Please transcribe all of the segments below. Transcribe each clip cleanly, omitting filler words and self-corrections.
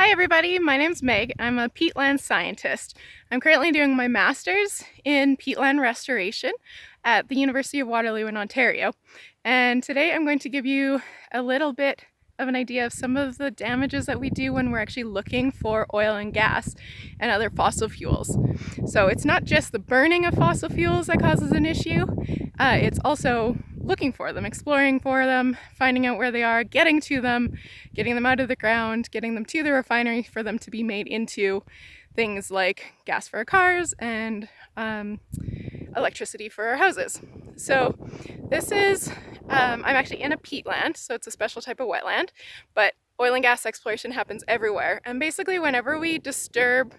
Hi everybody, my name's Meg. I'm a peatland scientist. I'm currently doing my master's in peatland restoration at the University of Waterloo in Ontario. And today I'm going to give you a little bit of an idea of some of the damages that we do when we're actually looking for oil and gas and other fossil fuels. So it's not just the burning of fossil fuels that causes an issue, it's also looking for them, exploring for them, finding out where they are, getting to them, getting them out of the ground, getting them to the refinery for them to be made into things like gas for our cars and electricity for our houses. So this is, I'm actually in a peatland, so it's a special type of wetland, but oil and gas exploration happens everywhere. And basically whenever we disturb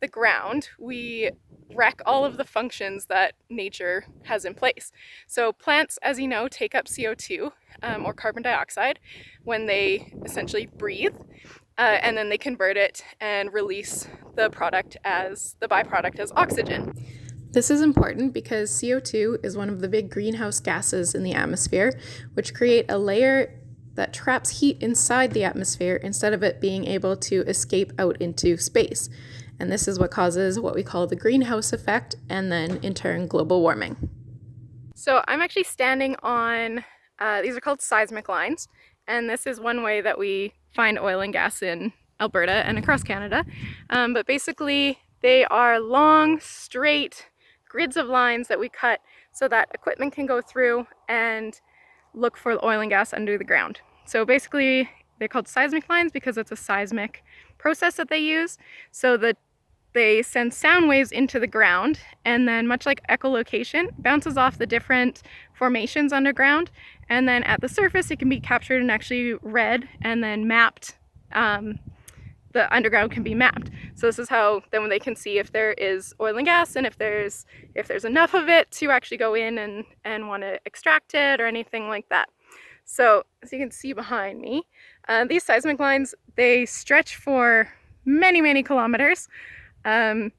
the ground, we wreck all of the functions that nature has in place. So plants, as you know, take up CO2 or carbon dioxide when they essentially breathe, and then they convert it and release the product as the byproduct as oxygen. This is important because CO2 is one of the big greenhouse gases in the atmosphere, which create a layer that traps heat inside the atmosphere instead of it being able to escape out into space. And this is what causes what we call the greenhouse effect, and then in turn global warming. So I'm actually standing on, these are called seismic lines, and this is one way that we find oil and gas in Alberta and across Canada. But basically they are long, straight grids of lines that we cut so that equipment can go through and look for oil and gas under the ground. So basically they're called seismic lines because it's a seismic process that they use, so that they send sound waves into the ground, and then much like echolocation, bounces off the different formations underground, and then at the surface it can be captured and actually read and then mapped. The underground can be mapped. So this is how then they can see if there is oil and gas and if there's enough of it to actually go in and want to extract it or anything like that. So as you can see behind me, these seismic lines, they stretch for many, many kilometers. In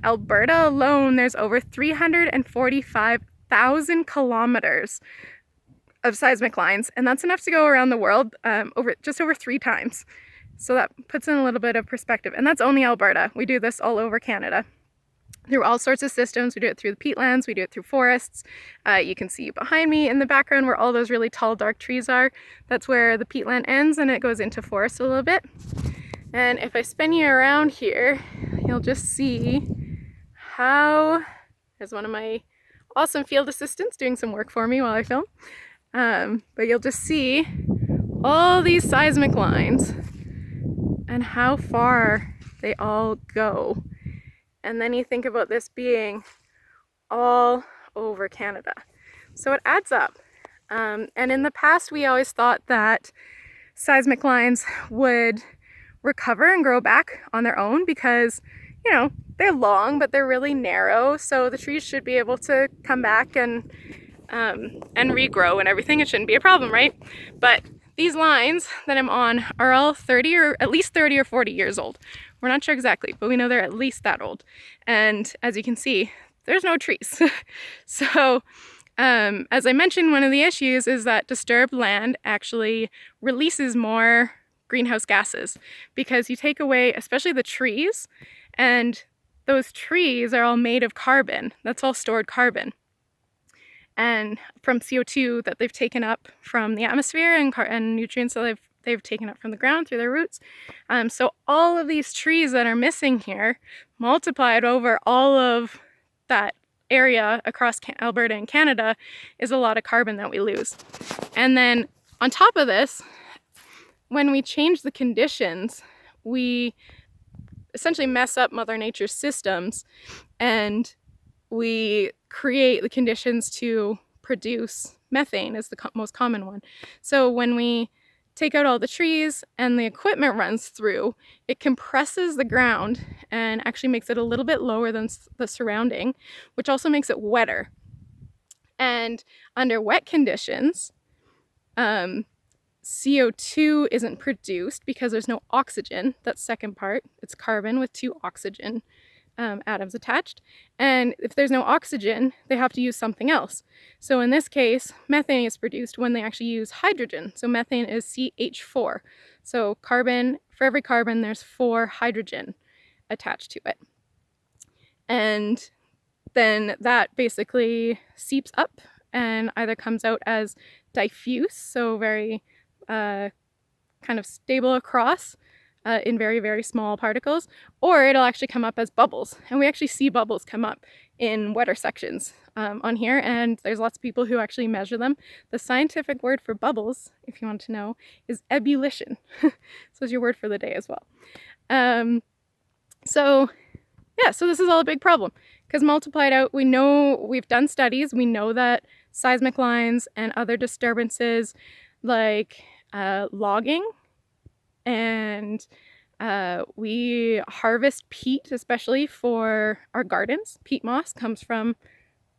Alberta alone, there's over 345,000 kilometers of seismic lines, and that's enough to go around the world just over 3 times. So that puts in a little bit of perspective, and that's only Alberta. We do this all over Canada through all sorts of systems. We do it through the peatlands, we do it through forests. You can see behind me in the background where all those really tall dark trees are. That's where the peatland ends and it goes into forest a little bit. And if I spin you around here, you'll just see how, there's one of my awesome field assistants doing some work for me while I film. But you'll just see all these seismic lines and how far they all go. And then you think about this being all over Canada. So it adds up. And in the past, we always thought that seismic lines would recover and grow back on their own because, you know, they're long, but they're really narrow. So the trees should be able to come back and regrow and everything. It shouldn't be a problem, right? But these lines that I'm on are all 30 or at least 30 or 40 years old. We're not sure exactly, but we know they're at least that old. And as you can see, there's no trees. So as I mentioned, one of the issues is that disturbed land actually releases more greenhouse gases because you take away, especially the trees, and those trees are all made of carbon. That's all stored carbon. And from CO2 that they've taken up from the atmosphere and nutrients that they've taken up from the ground through their roots. So all of these trees that are missing here, multiplied over all of that area across Alberta and Canada, is a lot of carbon that we lose. And then on top of this, when we change the conditions, we essentially mess up Mother Nature's systems, and we create the conditions to produce methane is the most common one. So when we take out all the trees and the equipment runs through, it compresses the ground and actually makes it a little bit lower than the surrounding, which also makes it wetter. And under wet conditions, CO2 isn't produced because there's no oxygen. That's second part. It's carbon with 2 oxygen atoms attached. And if there's no oxygen, they have to use something else. So in this case, methane is produced when they actually use hydrogen. So methane is CH4. So carbon, for every carbon, there's 4 hydrogen attached to it. And then that basically seeps up and either comes out as diffuse, so very kind of stable across in very, very small particles, or it'll actually come up as bubbles. And we actually see bubbles come up in wetter sections on here, and there's lots of people who actually measure them. The scientific word for bubbles, if you want to know, is ebullition. So it's your word for the day as well. So this is all a big problem, because multiplied out, we know, we've done studies, we know that seismic lines and other disturbances like logging, and we harvest peat, especially for our gardens. Peat moss comes from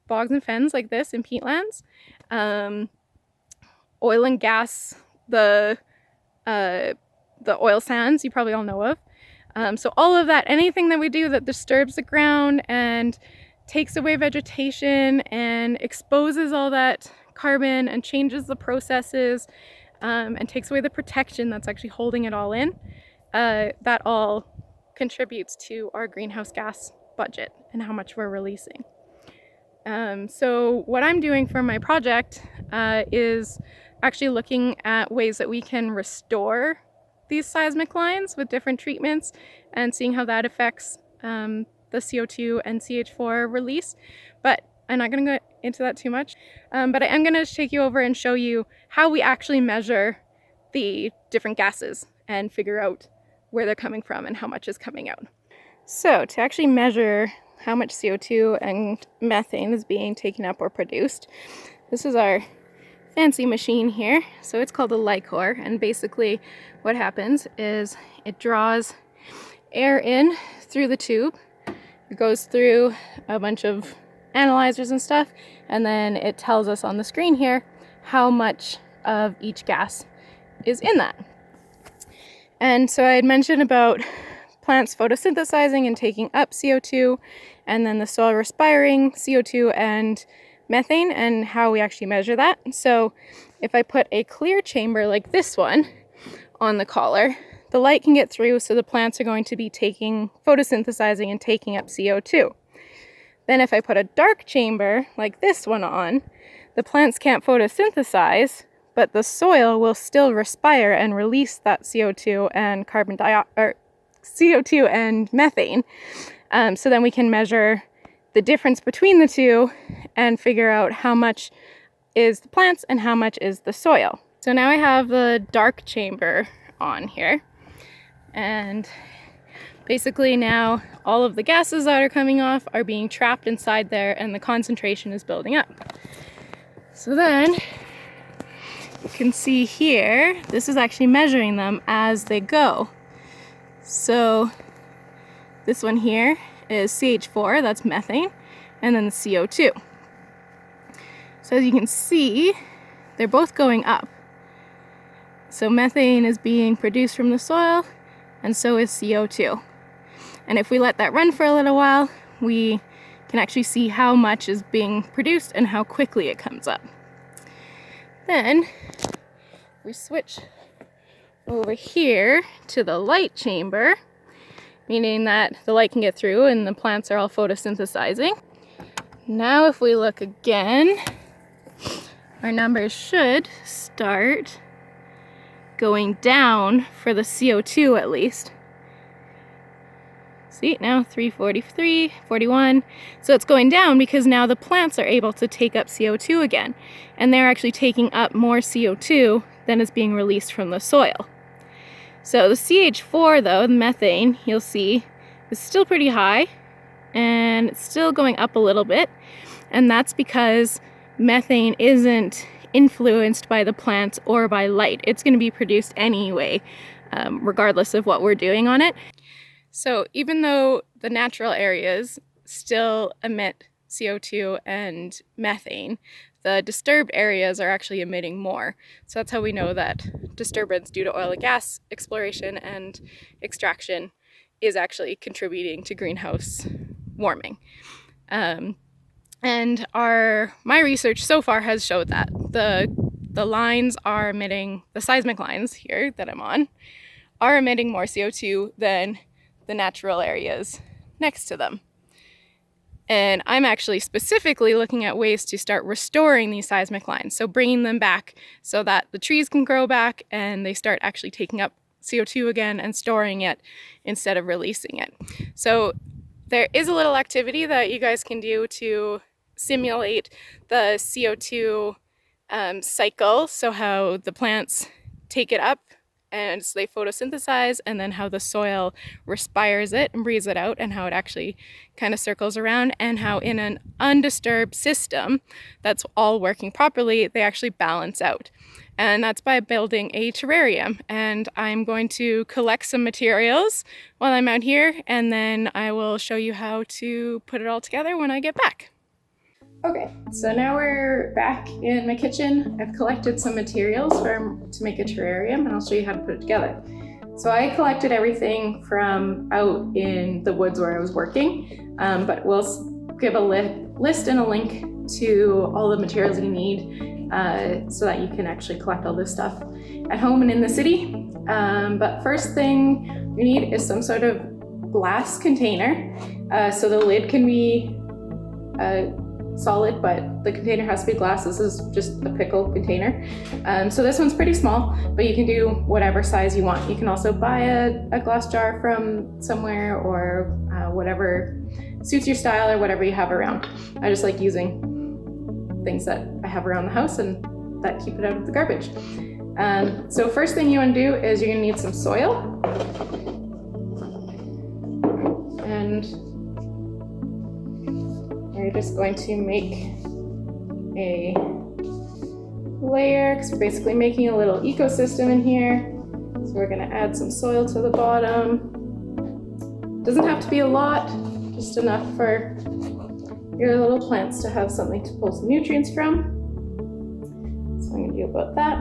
bogs and fens like this in peatlands. Oil and gas, the oil sands you probably all know of. So all of that, anything that we do that disturbs the ground and takes away vegetation and exposes all that carbon and changes the processes and takes away the protection that's actually holding it all in, that all contributes to our greenhouse gas budget and how much we're releasing. So what I'm doing for my project is actually looking at ways that we can restore these seismic lines with different treatments and seeing how that affects the CO2 and CH4 release. But I'm not going to go into that too much, but I am going to take you over and show you how we actually measure the different gases and figure out where they're coming from and how much is coming out. So to actually measure how much CO2 and methane is being taken up or produced, this is our fancy machine here. So it's called a Lycor, and basically what happens is it draws air in through the tube. It goes through a bunch of analyzers and stuff, and then it tells us on the screen here how much of each gas is in that. And so I had mentioned about plants photosynthesizing and taking up CO2, and then the soil respiring CO2 and methane, and how we actually measure that. So if I put a clear chamber like this one on the collar, the light can get through, so the plants are going to be photosynthesizing and taking up CO2. Then if I put a dark chamber like this one on, the plants can't photosynthesize, but the soil will still respire and release that CO2 and CO2 and methane. So then we can measure the difference between the two and figure out how much is the plants and how much is the soil. So now I have the dark chamber on here, and basically now all of the gases that are coming off are being trapped inside there, and the concentration is building up. So then you can see here, this is actually measuring them as they go. So this one here is CH4, that's methane, and then the CO2. So as you can see, they're both going up. So methane is being produced from the soil, and so is CO2. And if we let that run for a little while, we can actually see how much is being produced and how quickly it comes up. Then we switch over here to the light chamber, meaning that the light can get through and the plants are all photosynthesizing. Now if we look again, our numbers should start going down for the CO2 at least. See, now 343, 41. So it's going down because now the plants are able to take up CO2 again, and they're actually taking up more CO2 than is being released from the soil. So the CH4 though, the methane, you'll see, is still pretty high, and it's still going up a little bit, and that's because methane isn't influenced by the plants or by light. It's going to be produced anyway, regardless of what we're doing on it. So even though the natural areas still emit CO2 and methane, the disturbed areas are actually emitting more. So that's how we know that disturbance due to oil and gas exploration and extraction is actually contributing to greenhouse warming. And my research so far has showed that the the lines are emitting, the seismic lines here that I'm on, are emitting more CO2 than the natural areas next to them. And I'm actually specifically looking at ways to start restoring these seismic lines, so bringing them back so that the trees can grow back and they start actually taking up CO2 again and storing it instead of releasing it. So there is a little activity that you guys can do to simulate the CO2 cycle, so how the plants take it up and so they photosynthesize, and then how the soil respires it and breathes it out, and how it actually kind of circles around, and how in an undisturbed system that's all working properly, they actually balance out. And that's by building a terrarium. And I'm going to collect some materials while I'm out here, and then I will show you how to put it all together when I get back. Okay, so now we're back in my kitchen. I've collected some materials to make a terrarium, and I'll show you how to put it together. So I collected everything from out in the woods where I was working, but we'll give a list and a link to all the materials you need so that you can actually collect all this stuff at home and in the city. But first thing we need is some sort of glass container. So the lid can be solid, but the container has to be glass. This is just a pickle container. So this one's pretty small, but you can do whatever size you want. You can also buy a glass jar from somewhere, or whatever suits your style or whatever you have around. I just like using things that I have around the house and that keep it out of the garbage. So first thing you want to do is you're going to need some soil. And we're just going to make a layer, because we're basically making a little ecosystem in here. So we're going to add some soil to the bottom. Doesn't have to be a lot, just enough for your little plants to have something to pull some nutrients from. So I'm going to do about that.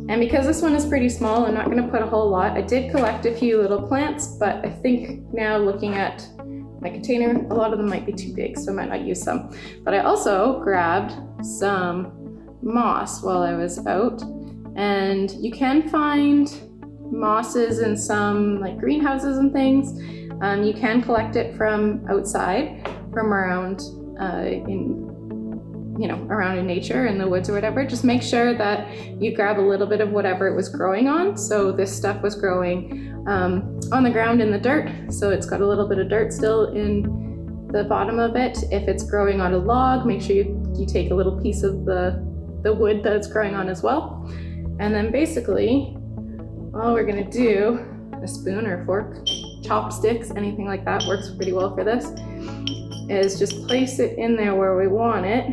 And because this one is pretty small, I'm not going to put a whole lot. I did collect a few little plants, but I think now looking at my container, a lot of them might be too big, so I might not use some. But I also grabbed some moss while I was out, and you can find mosses in some like greenhouses and things. You can collect it from outside, from around around in nature, in the woods or whatever. Just make sure that you grab a little bit of whatever it was growing on. So this stuff was growing on the ground in the dirt, so it's got a little bit of dirt still in the bottom of it. If it's growing on a log, make sure you take a little piece of the wood that it's growing on as well. And then basically all we're gonna do, a spoon or a fork, chopsticks, anything like that works pretty well for this, is just place it in there where we want it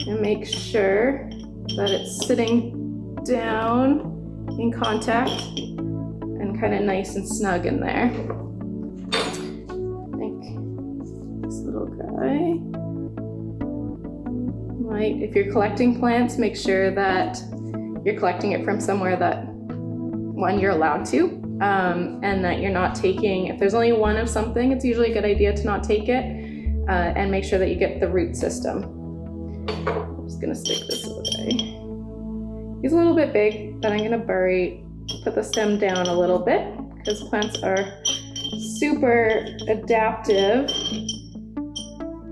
and make sure that it's sitting down in contact and kind of nice and snug in there. I think this little guy might, if you're collecting plants, make sure that you're collecting it from somewhere that, one, you're allowed to, and that you're not taking, if there's only one of something, it's usually a good idea to not take it, and make sure that you get the root system. I'm just gonna stick this away. He's a little bit big, but I'm gonna put the stem down a little bit, because plants are super adaptive,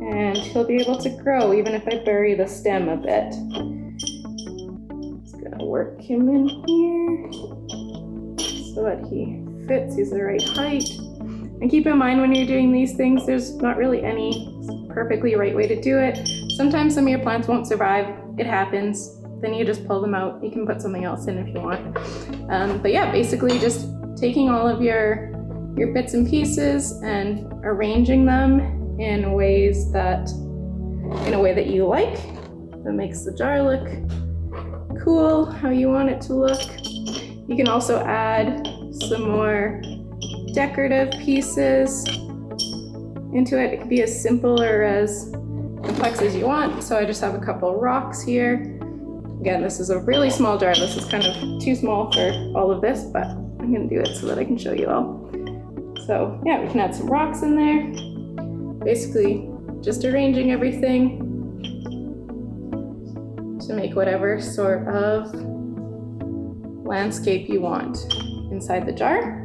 and he'll be able to grow even if I bury the stem a bit. Just gonna work him in here so that he fits, he's the right height. And keep in mind when you're doing these things, there's not really any perfectly right way to do it. Sometimes some of your plants won't survive, it happens. Then you just pull them out. You can put something else in if you want. But yeah, basically just taking all of your bits and pieces and arranging them in a way that you like, that makes the jar look cool, how you want it to look. You can also add some more decorative pieces into it. It can be as simple or as complex as you want. So I just have a couple rocks here. Again, this is a really small jar. This is kind of too small for all of this, but I'm gonna do it so that I can show you all. So yeah, we can add some rocks in there. Basically, just arranging everything to make whatever sort of landscape you want inside the jar.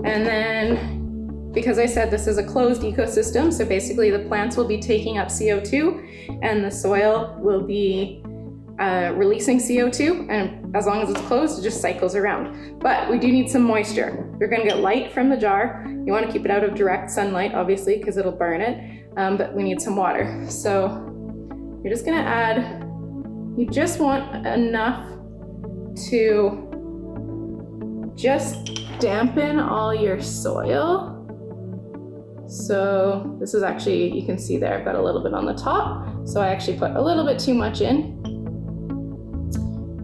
And then, because I said this is a closed ecosystem, so basically the plants will be taking up CO2 and the soil will be releasing CO2, and as long as it's closed, it just cycles around. But we do need some moisture. You're gonna get light from the jar. You wanna keep it out of direct sunlight, obviously, because it'll burn it, but we need some water. So you're just gonna add, you just want enough to just dampen all your soil. So this is actually, you can see there, I've got a little bit on the top. So I actually put a little bit too much in.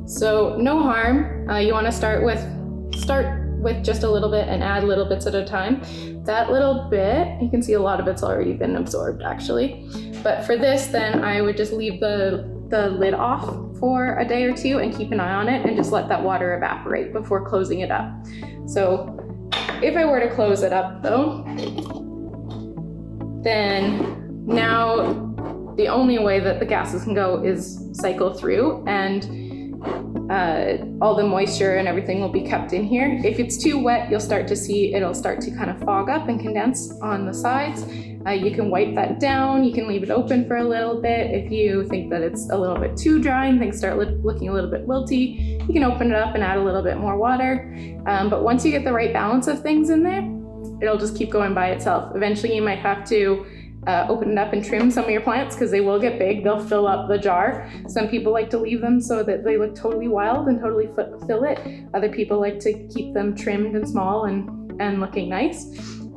So no harm. You want to start with just a little bit and add little bits at a time. That little bit, you can see a lot of it's already been absorbed actually. But for this, then I would just leave the lid off for a day or two and keep an eye on it and just let that water evaporate before closing it up. So if I were to close it up though, then now the only way that the gases can go is cycle through, and all the moisture and everything will be kept in here. If it's too wet, you'll start to see it'll start to kind of fog up and condense on the sides. You can wipe that down. You can leave it open for a little bit. If you think that it's a little bit too dry and things start looking a little bit wilty, you can open it up and add a little bit more water. But once you get the right balance of things in there, it'll just keep going by itself. Eventually you might have to open it up and trim some of your plants because they will get big. They'll fill up the jar. Some people like to leave them so that they look totally wild and totally fill it. Other people like to keep them trimmed and small and looking nice.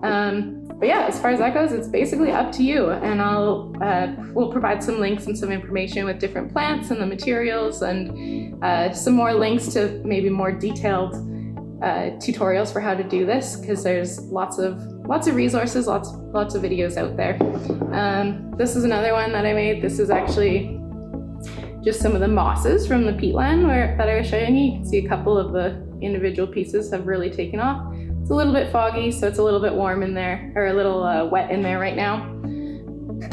But yeah, as far as that goes, it's basically up to you. And we'll provide some links and some information with different plants and the materials, and some more links to maybe more detailed tutorials for how to do this, because there's lots of resources, lots of videos out there. This is another one that I made. This is actually just some of the mosses from the peatland that I was showing you. You can see a couple of the individual pieces have really taken off. It's a little bit foggy, so it's a little bit warm in there, or a little wet in there right now.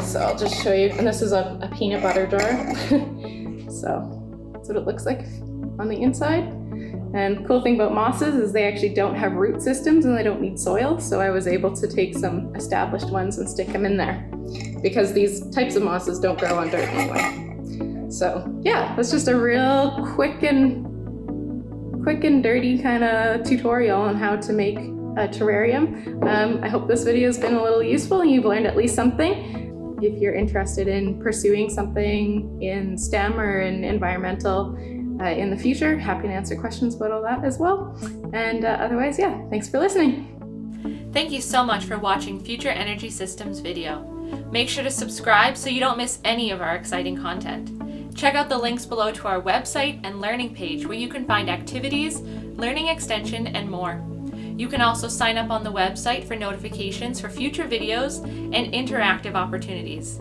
So I'll just show you, and this is a peanut butter jar. So that's what it looks like on the inside. And the cool thing about mosses is they actually don't have root systems and they don't need soil. So I was able to take some established ones and stick them in there, because these types of mosses don't grow on dirt anyway. So yeah, that's just a real quick and dirty kind of tutorial on how to make a terrarium. I hope this video has been a little useful and you've learned at least something. If you're interested in pursuing something in STEM or in environmental in the future, happy to answer questions about all that as well. And otherwise, yeah, thanks for listening. Thank you so much for watching Future Energy Systems video. Make sure to subscribe so you don't miss any of our exciting content. Check out the links below to our website and learning page where you can find activities, learning extension, and more. You can also sign up on the website for notifications for future videos and interactive opportunities.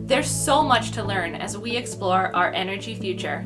There's so much to learn as we explore our energy future.